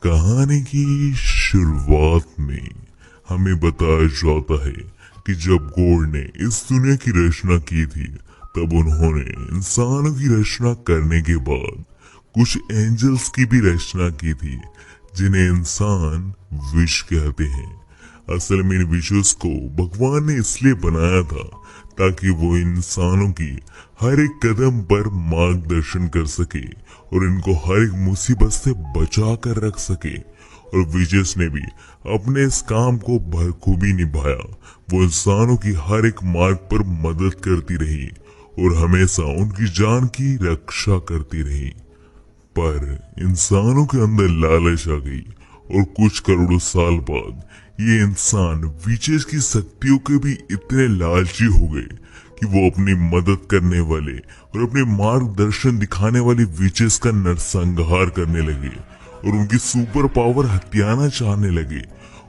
कहानी की शुरुआत में हमें बताया जाता है कि जब गॉड ने इस दुनिया की रचना की थी, तब उन्होंने इंसानों की रचना करने के बाद कुछ एंजल्स की भी रचना की थी, जिन्हें इंसान विश कहते हैं। असल में इन विशेस को भगवान ने इसलिए बनाया था ताकि वो इंसानों की हर एक कदम पर मार्गदर्शन कर सके और इनको हर एक मुसीबत से बचा कर रख सके। और विशेस ने भी अपने इस काम को बखूबी निभाया। वो इंसानों की हर एक मार्ग पर मदद करती रही और हमेशा उनकी जान की रक्षा करती रही। पर इंसानों के अंदर लालच आ गई और कुछ करोड़ों साल बाद ये इंसान विशेष की शक्तियों के भी इतने लालची हो गए कि वो अपनी मदद करने वाले और अपने मार्गदर्शन दिखाने वाले विशेष का नरसंहार करने लगे और उनकी सुपर पावर हथियाना चाहने लगे।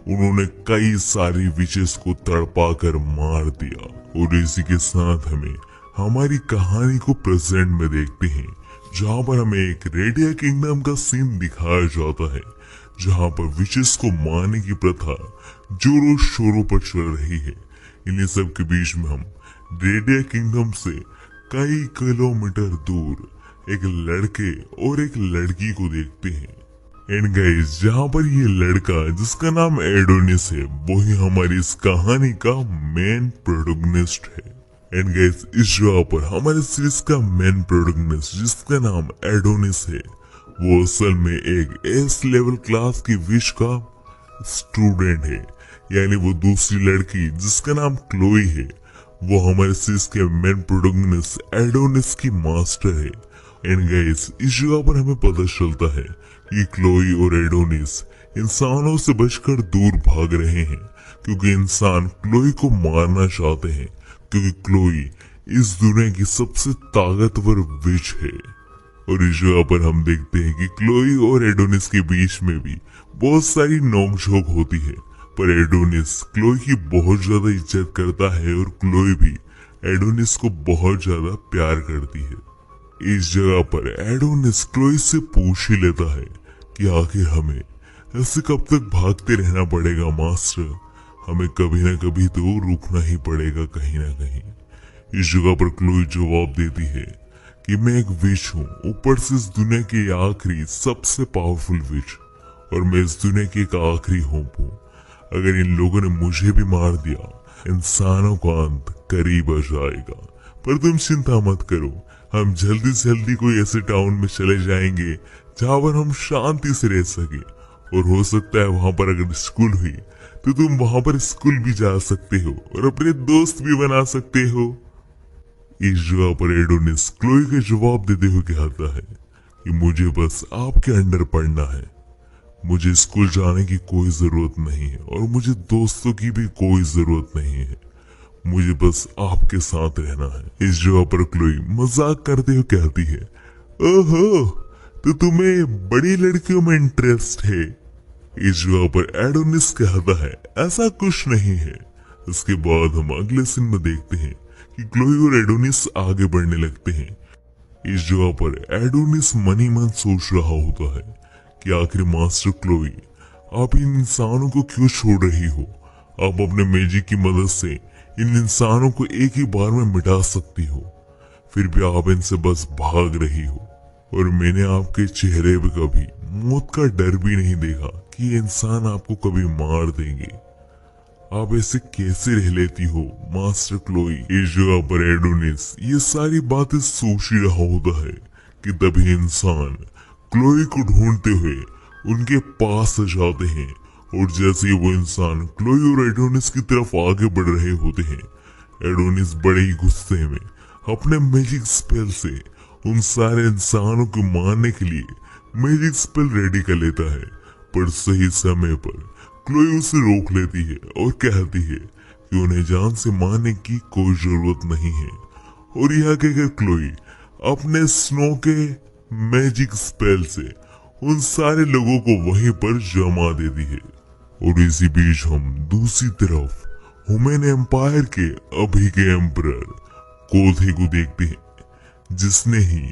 उन्होंने कई सारी विशेष को तड़पा कर मार दिया। और इसी के साथ हमें हमारी कहानी को प्रेजेंट में देखते हैं, जहाँ पर हमें एक रेडिया किंगडम का सीन दिखाया जाता है, जहाँ पर विशेष को मारने की प्रथा जोरों शोरों पर चल रही है। इन्हीं सब के बीच में हम रेडिया किंगडम से कई किलोमीटर दूर एक लड़के और एक लड़की को देखते हैं। एंड गाइस, जहाँ पर ये लड़का जिसका नाम एडोनिस है, वो ही हमारी इस कहानी का मेन प्रोटोगनिस्ट है। एंड गाइस, इस जगह पर हमारे सीरीज का मेन प्रोटोगनिस्ट जिसका नाम एडोनिस है, वो असल में एक एस लेवल क्लास की विश का स्टूडेंट है। यानी वो दूसरी लड़की जिसका नाम क्लोई है, वो हमारे सीरीज के मेन प्रोटोगनिस्ट एडोनिस की मास्टर है। एंड गाइस, इस जगह पर हमें पता चलता है कि क्लोई और एडोनिस इंसानों से बचकर दूर भाग रहे हैं, क्योंकि इंसान क्लोई को मारना चाहते हैं, क्योंकि क्लोई इस दुनिया की सबसे ताकतवर विच है। और इस जगह पर हम देखते हैं कि क्लोई और एडोनिस के बीच में भी बहुत सारी नोकझोंक होती है, पर एडोनिस क्लोई की बहुत ज्यादा इज्जत करता है और क्लोई भी एडोनिस को बहुत ज्यादा प्यार करती है। इस जगह पर एडोनिस क्लोई से पूछ ही लेता है कि आखिर हमें ऐसे कब तक भागते रहना पड़ेगा मास्टर, हमें कभी ना कभी तो रुकना ही पड़ेगा कहीं ना कहीं। इस जगह पर क्लोई जवाब देती है कि मैं एक विच हूँ, ऊपर से इस दुनिया की आखिरी सबसे पावरफुल विच, और मैं इस दुनिया की एक आखिरी होप हूँ। अगर इन लोगों ने मुझे भी मार दिया, इंसानों का अंत करीब आ जाएगा। पर तुम चिंता मत करो, हम जल्दी से जल्दी कोई ऐसे टाउन में चले जाएंगे जहाँ पर हम शांति से रह सके, और हो सकता है वहां पर अगर स्कूल हुई तो तुम वहां पर स्कूल भी जा सकते हो और अपने दोस्त भी बना सकते हो। इस जगह पर एडोनिस क्लोई के जवाब देते हुए कहता है कि मुझे बस आपके अंडर पढ़ना है, मुझे स्कूल जाने की कोई जरूरत नहीं है और मुझे दोस्तों की भी कोई जरूरत नहीं है, मुझे बस आपके साथ रहना है। इस जगह पर क्लोई मजाक करते हुए कहती है, ओहो, तो तुम्हें बड़ी लड़कियों में इंटरेस्ट है। इस जगह पर एडोनिस कहता है, ऐसा कुछ नहीं है। इसके बाद हम अगले सीन में देखते हैं कि क्लोई और एडोनिस आगे बढ़ने लगते हैं। इस जगह पर एडोनिस मन ही मन सोच रहा होता है कि आखिर मास्टर क्लोई, आप इन इंसानों को क्यों छोड़ रही हो? आप अपने मैजिक की मदद से इन इंसानों को एक ही बार में मिटा सकती हो, फिर भी आप इनसे बस भाग रही हो। और मैंने आपके चेहरे पे कभी मौत का डर भी नहीं देखा कि ये इंसान आपको कभी मार देंगे। आप ऐसे कैसे रह लेती हो मास्टर क्लोई? इस जगह पर एडोनिस ये सारी बातें सोच ही रहा होता है कि तभी इंसान क्लोई को ढूंढते हुए उनके पास जाते हैं, और जैसे ही वो इंसान क्लोई और एडोनिस की तरफ आगे बढ़ रहे होते हैं, एडोनिस बड़े ही गुस्से में अपने मैजिक स्पेल से उन सारे इंसानों को मारने के लिए मैजिक स्पेल रेडी कर लेता है। पर सही समय पर क्लोई उसे रोक लेती है और कहती है कि उन्हें जान से मारने की कोई जरूरत नहीं है। और यह कहकर क्लोई अपने स्नो के मैजिक स्पेल से उन सारे लोगों को वहीं पर जमा देती है। और इसी बीच हम दूसरी तरफ ह्यूमन एम्पायर के अभी के एम्परर कोथे को देखते हैं, जिसने ही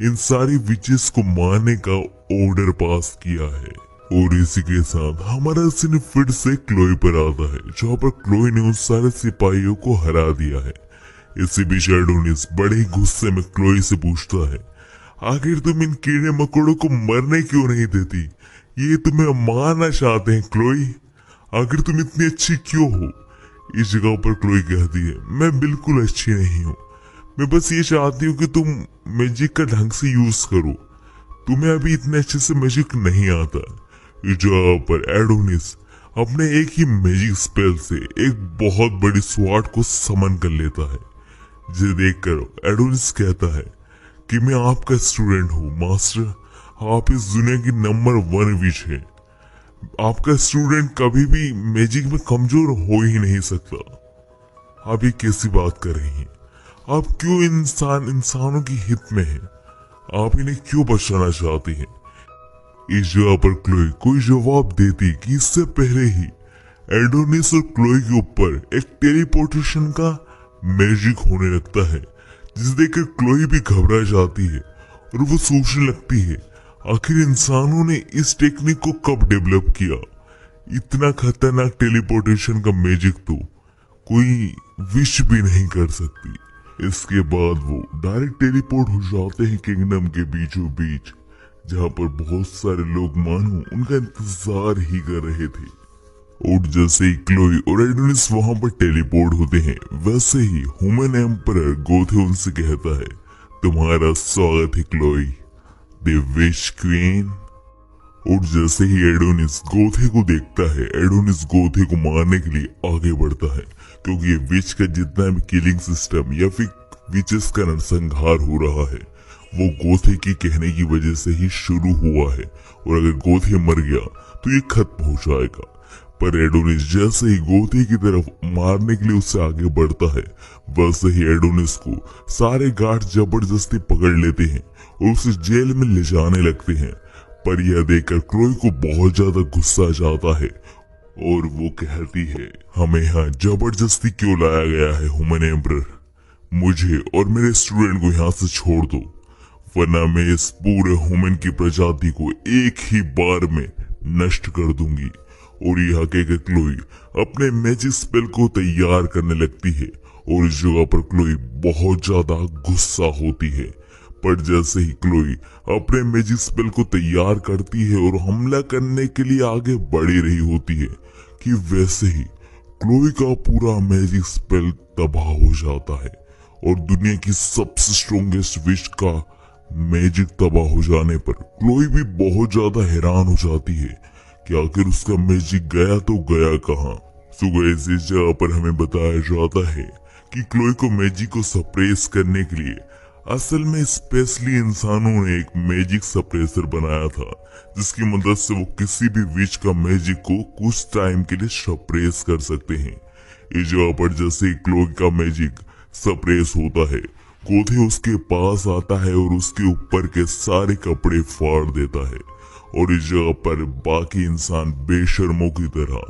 इन सारी विचेस को मारने का ऑर्डर पास किया है। और इसी के साथ हमारा सीन फिर से क्लोई पर आता है, जहाँ पर क्लोई ने उस सारे सिपाहियों को हरा दिया है। इसी बीच एडोनिस बड़े ही गुस्से में क्लोई से पूछता है, आखिर तुम इन कीड़े मकोड़ों को मरने क्यों नहीं देती? ये तुम्हें मारना चाहते हैं क्लोई। आखिर तुम इतनी अच्छी क्यों हो? इस जगह पर क्लोई कहती है, मैं बिल्कुल अच्छी नहीं हूँ। मैं बस ये चाहती हूँ कि तुम मैजिक का ढंग से यूज करो। तुम्हें अभी इतने अच्छे से मैजिक नहीं आता। इस जगह पर एडोनिस अपने एक ही मैजिक स्पेल से एक बहुत बड़ी स्वार्ड को समन कर लेता है। जिसे देखकर एडोनिस कहता है कि मैं आपका स्टूडेंट हूँ मास्टर। आप इस दुनिया की नंबर 1 विच है। आपका स्टूडेंट कभी भी मैजिक में कमजोर हो ही नहीं सकता। आप ये कैसी बात कर रही हैं? आप क्यों इंसानों की हित में हैं? आप इन्हें क्यों बचाना चाहती हैं? इस जगह पर क्लोई कोई जवाब देती कि इससे पहले ही एडोनिस और क्लोई के ऊपर एक टेलीपोर्टेशन का मैजिक होने लगता है, जिसे देखकर क्लोई भी घबरा जाती है और वो सोचने लगती है, आखिर इंसानों ने इस टेक्निक को कब डेवलप किया? इतना खतरनाक टेलीपोर्टेशन का मैजिक तो कोई विश भी नहीं कर सकती। इसके बाद वो डायरेक्ट टेलीपोर्ट हो जाते हैं किंगडम के बीचों बीच, जहाँ पर बहुत सारे लोग मानो उनका इंतजार ही कर रहे थे। और जैसे ही क्लोई और एडोनिस वहां पर टेलीपोर्ट होते हैं, वैसे ही ह्यूमन एम्परर गोथे उनसे कहता है, तुम्हारा स्वागत है क्लोई, द विश क्वीन। और जैसे ही एडोनिस गोथे को देखता है, एडोनिस गोथे को मारने के लिए आगे बढ़ता है, क्योंकि ये विच का जितना भी किलिंग सिस्टम या फिर विचेस का नरसंहार हो रहा है, वो गोथे की कहने की वजह से ही शुरू हुआ है। और अगर गोथे मर गया तो ये खत्म हो जाएगा। पर एडोनिस जैसे ही गोथे की तरफ मारने के लिए उससे आगे बढ़ता है, वैसे ही एडोनिस को सारे गार्ड जबरदस्ती पकड़ लेते हैं और उसे जेल में ले जाने लगते हैं। पर यह देखकर क्लोई को बहुत ज्यादा गुस्सा जाता है और वो कहती है, हमें यहाँ जबरदस्ती क्यों लाया गया है ह्यूमन एम्परर? मुझे और मेरे स्टूडेंट को यहाँ से छोड़ दो, वरना मैं इस पूरे ह्यूमन की प्रजाति को एक ही बार में नष्ट कर दूंगी। और यह कहकर क्लोई अपने मैजिक स्पेल को तैयार करने लगती है और इस जगह पर क्लोई बहुत ज्यादा गुस्सा होती है। पर जैसे ही क्लोई अपने मैजिक स्पेल को तैयार करती है और हमला करने के लिए आगे बढ़ी रही होती है, कि वैसे ही क्लोई का पूरा मैजिक स्पेल तबाह हो जाता है और दुनिया की सबसे स्ट्रॉन्गेस्ट विश का मैजिक तबाह हो जाने पर क्लोई भी बहुत ज्यादा हैरान हो जाती है कि आखिर उसका मैजिक गया तो गया कहाँ। सो गाइस, इस जगह पर हमें बताया जाता है कि क्लोई को मैजिक को सप्रेस करने के लिए असल में स्पेशली इंसानों ने एक मैजिक सप्रेसर बनाया था, जिसकी मदद से वो किसी भी विच का मैजिक को कुछ टाइम के लिए सप्रेस कर सकते हैं। इस जगह पर जैसे क्लोई का मैजिक सप्रेस होता है, गोथे उसके पास आता है और उसके ऊपर के सारे कपड़े फाड़ देता है। और इस जगह पर बाकी इंसान बेशर्मों की तरह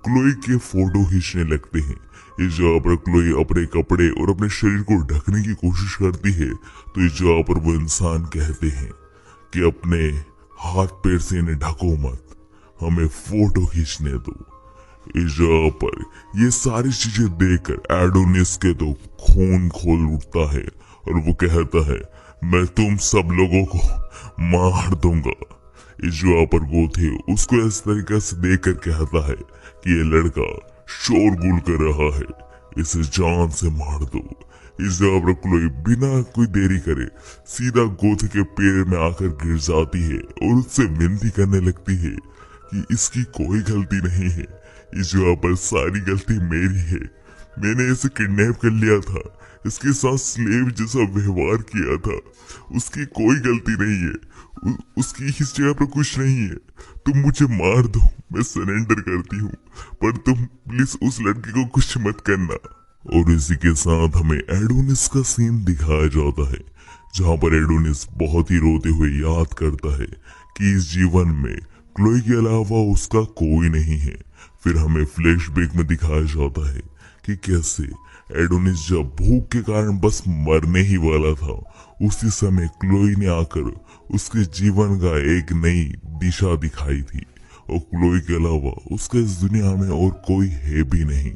क्लोई के फोटो खींचने लगते हैं। इस जगह पर क्लोई अपने कपड़े और अपने शरीर को ढकने की कोशिश करती है, तो इस जगह पर वो इंसान कहते हैं कि अपने हाथ पैर से इन्हें ढको मत, हमें फोटो खींचने दो। इस जगह पर ये सारी चीजें देखकर एडोनिस के तो खून खोल उठता है और वो कहता है, मैं तुम सब लोगों को मार दूंगा। इस जगह पर गोथे उसको इस तरीके से देखकर कहता है कि ये लड़का शोरगुल कर रहा है, इसे जान से मार दो। इस जगह पर क्लोई बिना कोई देरी करे सीधा गोथे के पैर में आकर गिर जाती है और उससे विनती करने लगती है कि इसकी कोई गलती नहीं है, इस जगह पर सारी गलती मेरी है। मैंने इसे किडनैप कर लिया था, इसके साथ स्लेव जैसा व्यवहार किया था, उसकी कोई गलती नहीं है, उसकी इस जगह पर कुछ नहीं है। तुम मुझे मार दो, मैं सरेंडर करती हूँ, पर तुम प्लीज उस लड़के को कुछ मत करना। और इसी के साथ हमें एडोनिस का सीन दिखाया जाता है, जहाँ पर एडोनिस बहुत ही रोते हुए याद करता है कि इस जीवन में क्लोई के अलावा उसका कोई नहीं है। फिर हमें फ्लैशबैक में दिखाया जाता है कि कैसे एडोनिस जब भूख के कारण बस मरने ही वाला था, उसी समय क्लोई ने आकर उसके जीवन का एक नई दिशा दिखाई थी और क्लोई के अलावा उसका इस दुनिया में और कोई है भी नहीं।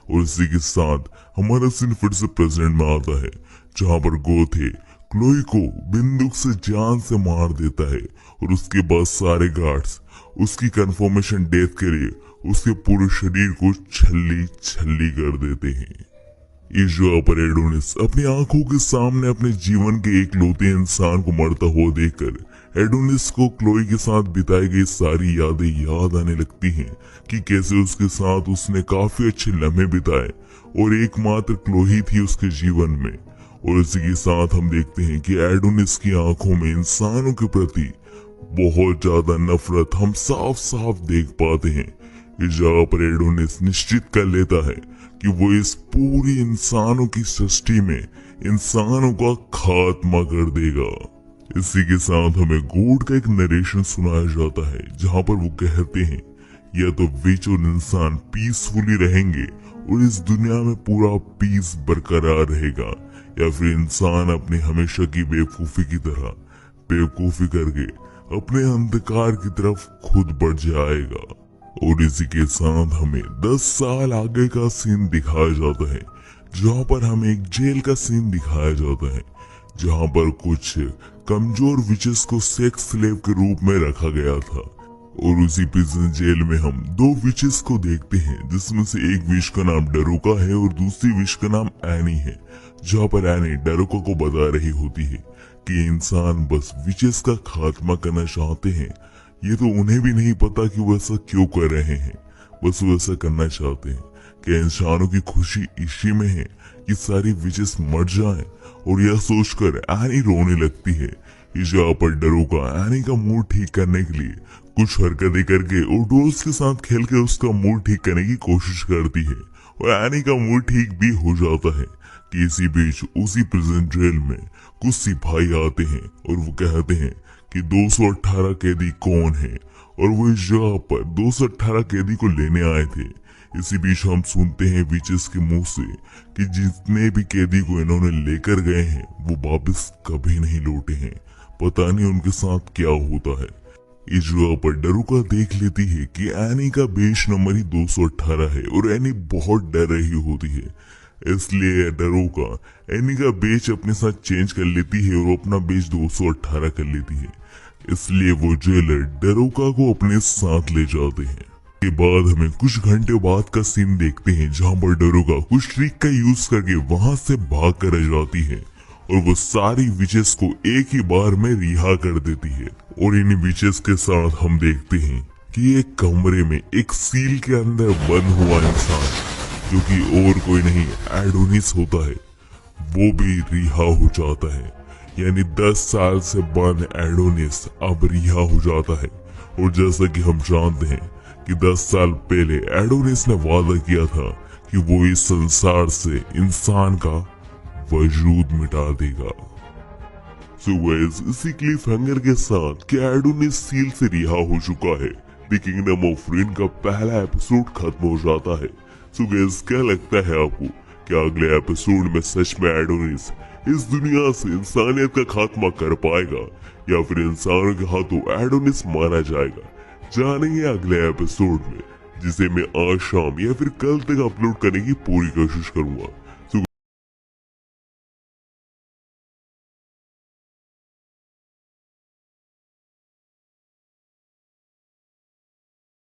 और इसी के साथ हमारा सीन फिर से प्रेजेंट में आता है, जहाँ पर गोथे क्लोई को बंदूक से जान से मार देता है और उसके बाद सारे गार्ड्स उसकी कंफर्मेशन डेथ के लिए उसके पूरे शरीर को छल्ली छल्ली कर देते हैं। इस जगह पर एडोनिस अपनी आंखों के सामने अपने जीवन के एकलौते इंसान को मरता हुआ देखकर एडोनिस को क्लोई के साथ बिताई गई सारी यादें याद आने लगती हैं कि कैसे उसके साथ उसने काफी अच्छे लम्हे बिताए और एकमात्र क्लोई थी उसके जीवन में। और इसी के साथ हम देखते हैं कि एडोनिस की आंखों में इंसानों के प्रति बहुत ज्यादा नफरत हम साफ साफ देख पाते हैं। इस जगह पर एडोनिस निश्चित कर लेता है कि वो इस पूरी इंसानों की सृष्टि में इंसानों का खात्मा कर देगा। इसी के साथ हमें गॉड का एक नरेशन सुनाया जाता है, जहां पर वो कहते हैं या तो विच और इंसान पीसफुली रहेंगे और इस दुनिया में पूरा पीस बरकरार रहेगा, या फिर इंसान अपने हमेशा की बेवकूफी की तरह बेवकूफी करके अपने अंधकार की तरफ खुद बढ़ जाएगा। और इसी के साथ हमें 10 साल आगे का सीन दिखाया जाता है, जहां पर हमें एक जेल का सीन दिखाया जाता है, जहां पर कुछ कमजोर विचेस को सेक्स स्लेव के रूप में रखा गया था। और उसी प्रिजन जेल में हम 2 विचेस को देखते हैं, जिसमें से एक विच का नाम डरोका है और दूसरी विच का नाम एनी है। जहां पर एनी डरोका को बता रही होती है कि इंसान बस विचेस का खात्मा करना चाहते हैं, ये तो उन्हें भी नहीं पता कि वो ऐसा क्यों कर रहे हैं, बस वो ऐसा करना चाहते हैं कि इंसानों की खुशी इसी में है कि सारी विचेस मर जाएं। और यह सोचकर एनी रोने लगती है। इस जगह पर डरोका एनी का मूड ठीक करने के लिए कुछ हरकतें करके और डोल्स के साथ खेल के उसका मूड ठीक करने की कोशिश करती है और एनी का मूड ठीक भी हो जाता है कि इसी बीच उसी प्रिजन जेल में कुछ सिपाही आते हैं और वो कहते हैं कि 218 कैदी कौन है, और वो इस जगह पर 218 कैदी को लेने आए थे। इसी बीच हम सुनते हैं विचेस के मुंह से कि जितने भी कैदी को इन्होंने लेकर गए हैं वो वापस कभी नहीं लौटे हैं, पता नहीं उनके साथ क्या होता है। इस जगह पर डरोका देख लेती है कि एनी का बेच नंबर ही 218 है और एनी बहुत डर रही होती है, इसलिए डरोका एनी का बेच अपने साथ चेंज कर लेती है और अपना बेच 218 कर लेती है। इसलिए वो जेलर डरोका को अपने साथ ले जाते हैं। के बाद हमें कुछ घंटे बाद का सीन देखते हैं, जहां पर डरोका कुछ ट्रिक का यूज करके वहां से भाग कर रह जाती है और वो सारी विचेस को एक ही बार में रिहा कर देती है। और इन विचेस के साथ हम देखते हैं कि एक कमरे में एक सील के अंदर बंद हुआ इंसान, जो कि और कोई नहीं एडोनिस होता है, वो भी रिहा हो जाता है। यानी 10 साल से बंद एडोनिस अब रिहा हो जाता है। और जैसा कि हम जानते हैं कि 10 साल पहले एडोनिस ने वादा किया था कि वो इस संसार से इंसान का वजूद मिटा देगा। सो गाइस, इसी क्लिफ हैंगर के साथ कि एडोनिस सील से रिहा हो चुका है, द किंगडम ऑफ रिन का पहला एपिसोड खत्म हो जाता है। सो गाइस, क्या लगता है आपको, क्या अगले एपिसोड में सच में एडोनिस इस दुनिया से इंसानियत का खात्मा कर पाएगा, या फिर इंसानों के हाथों एडोनिस मारा जाएगा? जानेंगे अगले एपिसोड में, जिसे मैं आज शाम या फिर कल तक अपलोड करने की पूरी कोशिश करूंगा।